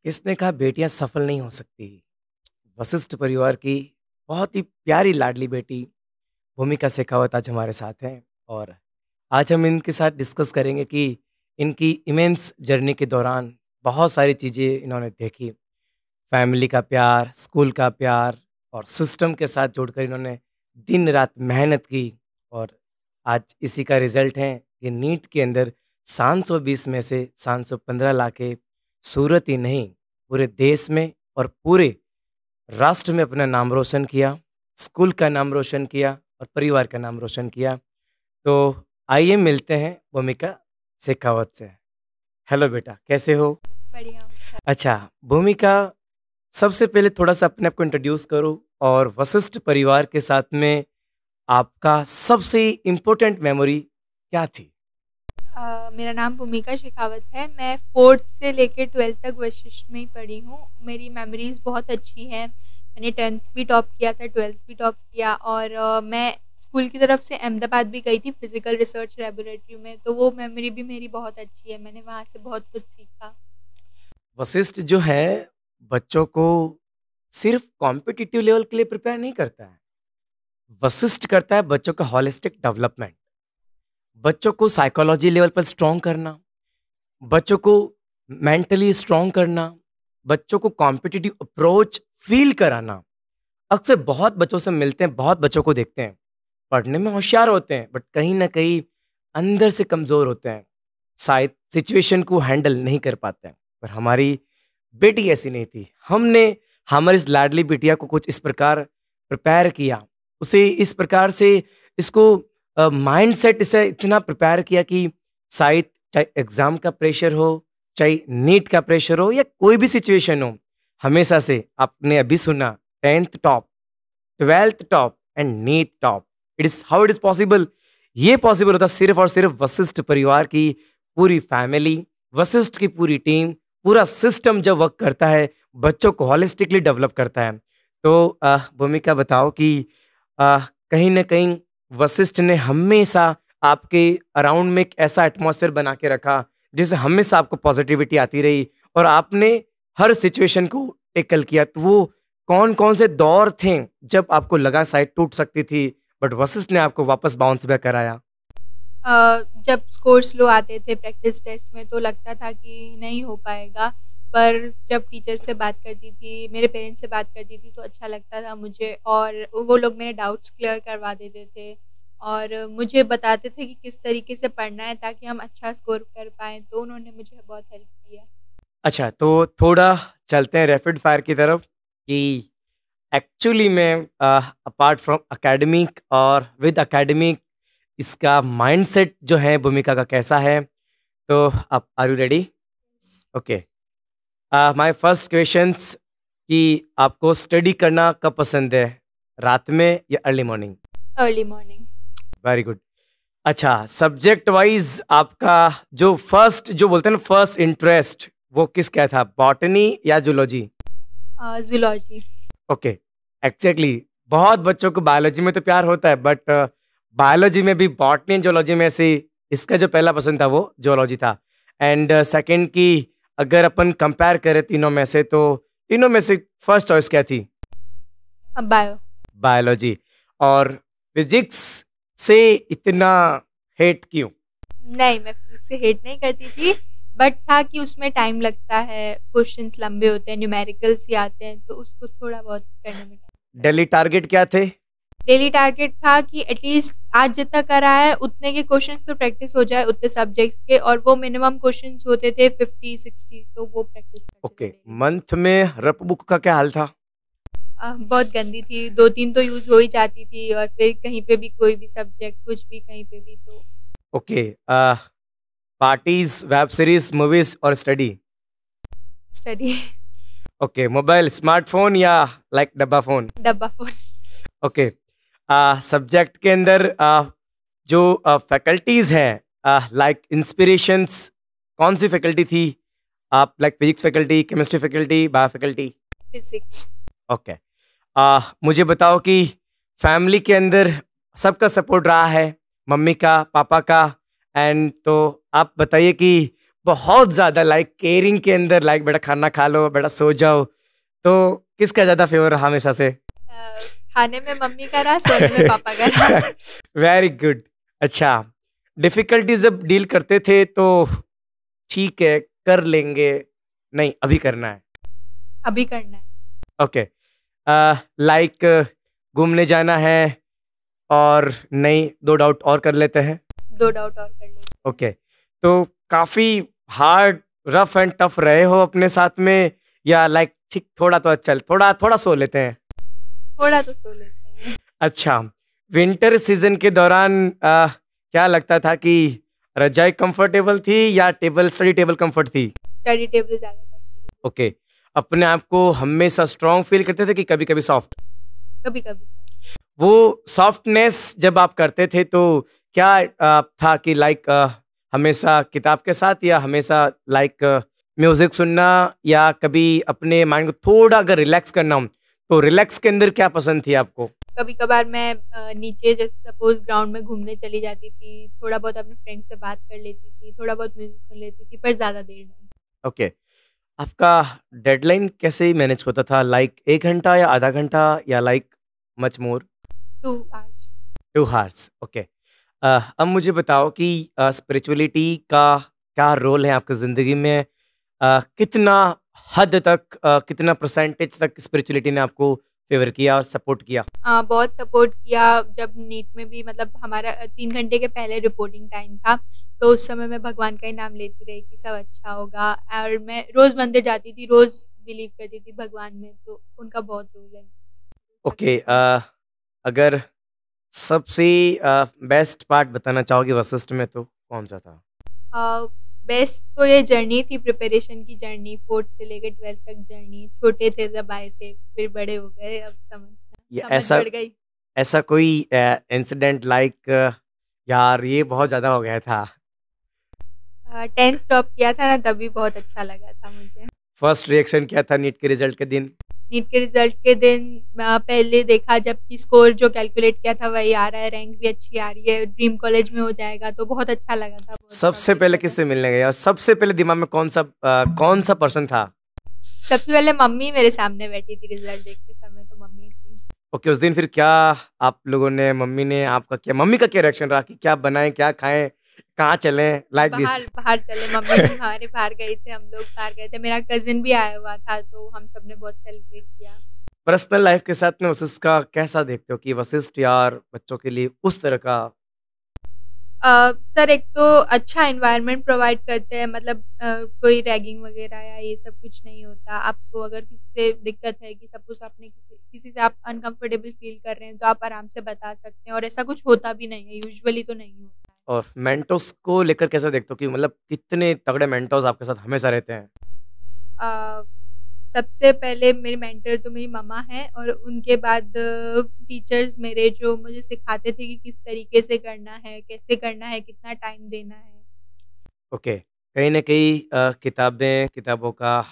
किसने कहा बेटियां सफल नहीं हो सकती। वशिष्ठ परिवार की बहुत ही प्यारी लाडली बेटी भूमिका शेखावत आज हमारे साथ हैं। और आज हम इनके साथ डिस्कस करेंगे कि इनकी इमेंस जर्नी के दौरान बहुत सारी चीज़ें इन्होंने देखी। फैमिली का प्यार, स्कूल का प्यार और सिस्टम के साथ जोड़कर इन्होंने दिन रात मेहनत की। और आज इसी का रिजल्ट है कि नीट के अंदर 720 में से 715 लाके सूरत ही नहीं पूरे देश में और पूरे राष्ट्र में अपना नाम रोशन किया, स्कूल का नाम रोशन किया और परिवार का नाम रोशन किया। तो आइए मिलते हैं भूमिका शेखावत से। हेलो बेटा, कैसे हो? बढ़िया हूँ सर। अच्छा भूमिका, सबसे पहले थोड़ा सा अपने आप को इंट्रोड्यूस करो और वशिष्ठ परिवार के साथ में आपका सबसे इम्पोर्टेंट मेमोरी क्या थी? मेरा नाम भूमिका शेखावत है। मैं 4th से लेकर 12th तक वशिष्ठ में ही पढ़ी हूँ। मेरी मेमोरीज़ बहुत अच्छी हैं। मैंने 10th भी टॉप किया था, 12th भी टॉप किया और मैं स्कूल की तरफ से अहमदाबाद भी गई थी फिज़िकल रिसर्च लैबोरेटरी में, तो वो मेमोरी भी मेरी बहुत अच्छी है। मैंने वहाँ से बहुत कुछ सीखा। वशिष्ठ जो है बच्चों को सिर्फ कॉम्पिटिटिव लेवल के लिए प्रिपेयर नहीं करता है, वशिष्ठ करता है बच्चों का हॉलिस्टिक डेवलपमेंट, बच्चों को साइकोलॉजी लेवल पर स्ट्रॉन्ग करना, बच्चों को मेंटली स्ट्रॉन्ग करना, बच्चों को कॉम्पिटिटिव अप्रोच फील कराना। अक्सर बहुत बच्चों से मिलते हैं, बहुत बच्चों को देखते हैं, पढ़ने में होशियार होते हैं बट कहीं ना कहीं अंदर से कमज़ोर होते हैं, शायद सिचुएशन को हैंडल नहीं कर पाते हैं। पर हमारी बेटी ऐसी नहीं थी। हमने हमारी इस लाडली बिटिया को कुछ इस प्रकार प्रिपेयर किया, उसे इस प्रकार से इसको माइंड सेट इसे इतना प्रिपेयर किया कि शायद चाहे एग्ज़ाम का प्रेशर हो, चाहे नीट का प्रेशर हो या कोई भी सिचुएशन हो, हमेशा से आपने अभी सुना 10th top, 12th top and NEET top. It is how it is possible. ये पॉसिबल होता सिर्फ और सिर्फ वशिष्ठ परिवार की पूरी फैमिली, वशिष्ठ की पूरी टीम, पूरा सिस्टम जब वर्क करता है, बच्चों को हॉलिस्टिकली डेवलप करता है। तो भूमिका बताओ कि कहीं ना कहीं वशिष्ठ ने हमेशा आपके अराउंड में एक ऐसा एटमॉस्फेयर बना के रखा जिससे हमेशा आपको पॉजिटिविटी आती रही और आपने हर सिचुएशन को टेकल किया। तो वो कौन कौन से दौर थे जब आपको लगा शायद टूट सकती थी बट वशिष्ठ ने आपको वापस बाउंस बैक कराया? जब स्कोर स्लो आते थे प्रैक्टिस टेस्ट में तो लगता था कि नहीं हो पाएगा, पर जब टीचर से बात करती थी, मेरे पेरेंट्स से बात करती थी तो अच्छा लगता था मुझे और वो लोग मेरे डाउट्स क्लियर करवा देते थे और मुझे बताते थे कि किस तरीके से पढ़ना है ताकि हम अच्छा स्कोर कर पाएँ, तो उन्होंने मुझे बहुत हेल्प किया। अच्छा, तो थोड़ा चलते हैं रैपिड फायर की तरफ कि एक्चुअली में अपार्ट फ्रॉम एकेडमिक और विद एकेडमिक इसका माइंडसेट जो है भूमिका का कैसा है। तो आप are you ready? Okay, my first questions कि आपको स्टडी करना कब पसंद है, रात में या early morning? Early morning. Very good. अच्छा, सब्जेक्ट वाइज आपका जो फर्स्ट जो बोलते हैं ना फर्स्ट इंटरेस्ट, वो किस क्या था, बॉटनी या जूलॉजी? जूलॉजी। Okay, exactly. बहुत बच्चों को बायोलॉजी में तो प्यार होता है बट बायोलॉजी में भी बॉटनी एंड जूलॉजी में से इसका जो पहला पसंद था वो जूलॉजी था। एंड सेकंड की अगर अपन कंपेयर करें तीनों में से तो तीनों में से फर्स्ट चॉइस क्या थी? बायो। बायोलॉजी। और फिजिक्स से इतना हेट क्यों? नहीं, मैं फिजिक्स से हेट नहीं करती थी, बट था कि उसमें टाइम लगता है, क्वेश्चंस लंबे होते हैं, न्यूमेरिकल्स ही आते हैं, तो उसको थोड़ा बहुत करने में डेली टारगेट क्या थे? डेली टारगेट था कि एटलीस्ट आज जितना करा है उतने के क्वेश्चंस तो प्रैक्टिस हो जाए उतने सब्जेक्ट्स के, और वो मिनिमम क्वेश्चंस होते थे 50-60, तो वो प्रैक्टिस करते ओके, थे daily। मंथ में रफ बुक का क्या हाल था? बहुत गंदी थी, 2-3 तो यूज़ हो ही जाती थी और फिर कहीं पे भी कोई भी सब्जेक्ट कुछ भी कहीं पे भी तो okay, parties, web series, movies और study? Study. Okay, mobile, smartphone या लाइक डब्बा फोन? डब्बा फोन। ओके, सब्जेक्ट के अंदर जो फैकल्टीज हैं लाइक इंस्पिरेशंस, कौन सी फैकल्टी थी? आप like physics faculty, chemistry faculty, bio faculty? Physics. Okay, मुझे बताओ कि फैमिली के अंदर सबका सपोर्ट रहा है, मम्मी का, पापा का, एंड तो आप बताइए कि बहुत ज़्यादा लाइक केयरिंग के अंदर लाइक बेटा खाना खा लो, बेटा सो जाओ, तो किसका ज़्यादा फ़ेवर रहा हमेशा से? खाने में मम्मी का रहा, सोने में पापा का रहा। Very good. अच्छा, डिफ़िकल्टीज़ जब डील करते थे तो ठीक है, कर लेंगे, नहीं अभी करना है। अभी करना है। ओके। लाइक घूमने जाना है और नहीं 2 डाउट और कर लेते हैं। 2 डाउट और कर लेंगे। ओके, तो काफ़ी हार्ड, रफ एंड टफ रहे हो अपने साथ में, या लाइक ठीक थोड़ा तो चल थोड़ा थोड़ा सो लेते हैं? थोड़ा तो सो लेते हैं। अच्छा, विंटर सीज़न के दौरान क्या लगता था कि रज़ाई कंफर्टेबल थी या स्टडी टेबल कंफर्ट थी? स्टडी टेबल ज़्यादा कंफर्टेबल। ओके, अपने आप को हमेशा स्ट्रॉन्ग फ़ील करते थे कि कभी-कभी सॉफ्ट? कभी-कभी सो। वो सॉफ्टनेस जब आप करते थे तो क्या था कि लाइक हमेशा किताब के साथ या हमेशा लाइक म्यूजिक सुनना, या कभी अपने माइंड को थोड़ा अगर रिलैक्स करना हो तो रिलैक्स के अंदर क्या पसंद थी आपको? कभी-कभार मैं नीचे जैसे सपोज़ ग्राउंड में घूमने चली जाती थी, थोड़ा बहुत अपने फ्रेंड से बात कर लेती थी, थोड़ा बहुत म्यूज़िक सुन लेती थी, पर ज़्यादा देर नहीं। ओके, आपका डेडलाइन कैसे मैनेज होता था, लाइक 1 घंटा या आधा घंटा या like much more? 2 hours. 2 hours. Okay. अब मुझे बताओ कि स्पिरिचुअलिटी का क्या रोल है आपकी ज़िंदगी में? कितना हद तक कितना परसेंटेज तक स्पिरिचुअलिटी ने आपको फ़ेवर किया और सपोर्ट किया? बहुत सपोर्ट किया। जब नीट में भी मतलब हमारा 3 घंटे के पहले रिपोर्टिंग टाइम था, तो उस समय मैं भगवान का ही नाम लेती रही कि सब अच्छा होगा, और मैं रोज़ मंदिर जाती थी, रोज़ बिलीव करती थी भगवान में, तो उनका बहुत रोल है। ओके, अगर सबसे बेस्ट पार्ट बताना चाहोगे वशिष्ठ में तो कौन-सा था? बेस्ट तो ये जर्नी थी, प्रिपरेशन की जर्नी, 4th से लेकर 12th तक जर्नी। छोटे थे जब आए थे, फिर बड़े हो गए, अब ये समझ ऐसा बढ़ गई। ऐसा कोई इंसिडेंट लाइक यार ये बहुत ज़्यादा हो गया था? 10th टॉप किया था ना, तभी बहुत अच्छा लगा था मुझे। फर्स्ट रिएक्शन क्या था नीट के रिज़ल्ट के दिन? नीट के रिज़ल्ट के दिन पहले देखा, जबकि स्कोर जो कैलकुलेट किया था वही आ रहा है, रैंक भी अच्छी आ रही है, ड्रीम कॉलेज में हो जाएगा, तो बहुत अच्छा लगा था, बहुत प्राउड सबसे फील पहले करा। किससे मिलने गए और सबसे पहले दिमाग में कौन-सा पर्सन था? सबसे पहले मम्मी मेरे सामने बैठी थी रिज़ल्ट देखते समय, तो मम्मी थी। ओके, उस दिन फिर क्या आप लोगों ने, मम्मी का क्या रिएक्शन रहा कि क्या बनाएँ, क्या खाएँ, कहाँ चलें लाइक दिस? बाहर बाहर चले, मम्मी हमारे बाहर गए थे, हम लोग बाहर गए थे। मेरा कज़िन भी आया हुआ था, तो हम सबने बहुत सेलिब्रेट किया। पर्सनल लाइफ के साथ में वशिष्ठ का कैसा देखते हो कि वशिष्ठ यार बच्चों के लिए उस तरह का? सर, एक तो अच्छा एनवायरनमेंट प्रोवाइड करते हैं, मतलब कोई रैगिंग वगैरह या ये सब कुछ नहीं होता। आपको अगर किसी से दिक्कत है कि सपोज़ आपने किसी किसी से आप अनकंफर्टेबल फ़ील कर रहे हैं, तो आप आराम से बता सकते हैं, और ऐसा कुछ होता भी नहीं है, यूजुअली तो नहीं होता है। और मेंटोर्स को लेकर कैसा देखते हो कि मतलब कितने तगड़े मेंटोर्स आपके साथ हमेशा रहते हैं? अ, सबसे पहले मेरे मेंटर तो मेरी मम्मा हैं, और उनके बाद टीचर्स मेरे, जो मुझे सिखाते थे कि किस तरीके से करना है, कैसे करना है, कितना टाइम देना है। ओके, कहीं न कहीं किताबों का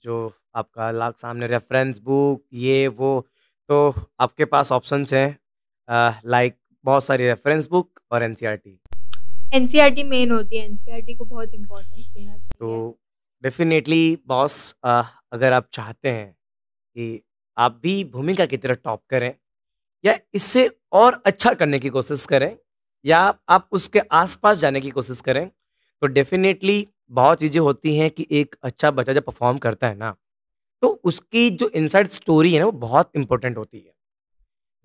जो आपका लाक सामने रेफरेंस बुक ये वो, तो आपके पास ऑप्शंस हैं लाइक बहुत सारी रेफरेंस बुक और एनसीईआरटी। एनसीईआरटी मेन होती है, एनसीईआरटी को बहुत इम्पोर्टेंस देना चाहिए। तो डेफ़िनेटली बॉस, अगर आप चाहते हैं कि आप भी भूमिका की तरह टॉप करें या इससे और अच्छा करने की कोशिश करें या आप उसके आस-पास जाने की कोशिश करें, तो डेफ़िनेटली बहुत चीज़ें होती हैं कि एक अच्छा बच्चा जब परफ़ॉर्म करता है ना, तो उसकी जो इनसाइड स्टोरी है ना, वो बहुत इम्पोर्टेंट होती है।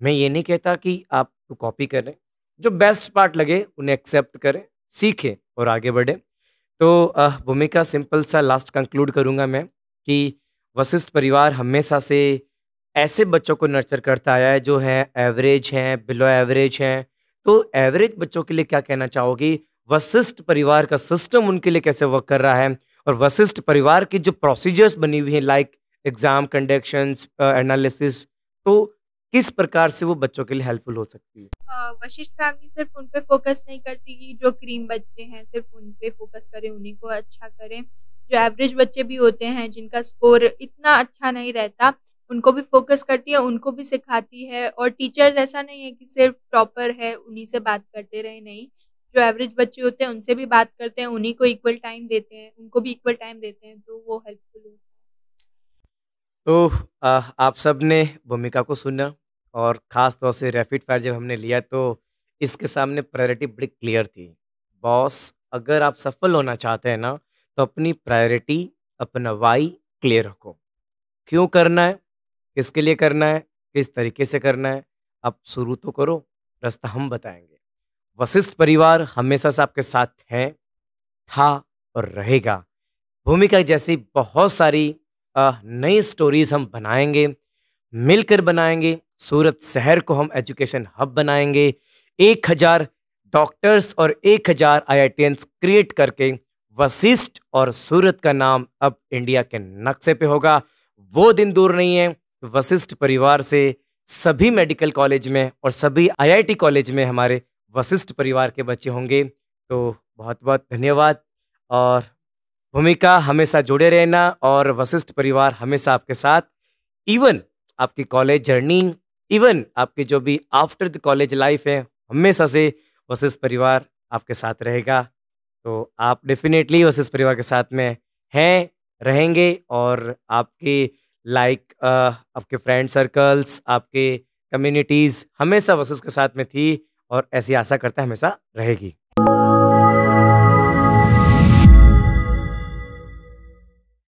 मैं ये नहीं कहता कि आप कॉपी करें, जो बेस्ट पार्ट लगे उन्हें एक्सेप्ट करें, सीखें और आगे बढ़ें। तो भूमिका सिंपल सा लास्ट कंक्लूड करूँगा मैं कि वशिष्ठ परिवार हमेशा से ऐसे बच्चों को नर्चर करता आया है जो हैं एवरेज हैं, बिलो एवरेज हैं। तो एवरेज बच्चों के लिए क्या कहना चाहोगी? वशिष्ठ परिवार का सिस्टम उनके लिए कैसे वर्क कर रहा है? और वशिष्ठ परिवार की जो प्रोसीजर्स बनी हुई हैं लाइक एग्ज़ाम कंडक्शंस, एनालिसिस, तो किस प्रकार से वो बच्चों के लिए हेल्पफुल हो सकती है? वशिष्ठ फैमिली सिर्फ उन पे फोकस नहीं करती कि जो क्रीम बच्चे हैं सिर्फ उन पे फोकस करें, उन्हीं को अच्छा करें। जो एवरेज बच्चे भी होते हैं, जिनका स्कोर इतना अच्छा नहीं रहता, उनको भी फोकस करती है, उनको भी सिखाती है। और टीचर्स ऐसा नहीं है कि सिर्फ टॉपर है उन्हीं से बात करते रहे, नहीं। जो एवरेज बच्चे होते हैं उनसे भी बात करते हैं, उन्हीं को इक्वल टाइम देते हैं, उनको भी इक्वल टाइम देते हैं, तो वो हेल्पफुल होता है। तो आप सब ने भूमिका को सुना और ख़ास तौर से रैपिड फायर जब हमने लिया तो इसके सामने प्रायोरिटी बड़ी क्लियर थी। बॉस, अगर आप सफल होना चाहते हैं ना, तो अपनी प्रायोरिटी, अपना व्हाई क्लियर रखो। क्यों करना है? किसके लिए करना है? किस तरीके से करना है? आप शुरू तो करो, रास्ता हम बताएँगे। वशिष्ठ परिवार हमेशा से आपके साथ है, था और रहेगा। भूमिका जैसी बहुत सारी नई स्टोरीज़ हम बनाएँगे, मिलकर बनाएँगे। सूरत शहर को हम एजुकेशन हब बनाएँगे। 1000 डॉक्टर्स और 1000 आईआईटियंस क्रिएट करके वशिष्ठ और सूरत का नाम अब इंडिया के नक्शे पे होगा। वो दिन दूर नहीं है, वशिष्ठ परिवार से सभी मेडिकल कॉलेज में और सभी आईआईटी कॉलेज में हमारे वशिष्ठ परिवार के बच्चे होंगे। तो बहुत-बहुत धन्यवाद और भूमिका हमेशा जुड़े रहना और वशिष्ठ परिवार हमेशा आपके साथ, इवन आपकी कॉलेज जर्नी, इवन आपकी जो भी आफ्टर द कॉलेज लाइफ है, हमेशा से वशिष्ठ परिवार आपके साथ रहेगा। तो आप डेफिनेटली वशिष्ठ परिवार के साथ में हैं, रहेंगे और आपके आपके फ्रेंड सर्कल्स, आपके कम्युनिटीज़ हमेशा वशिष्ठ के साथ में थी और ऐसी आशा करता है हमेशा रहेगी।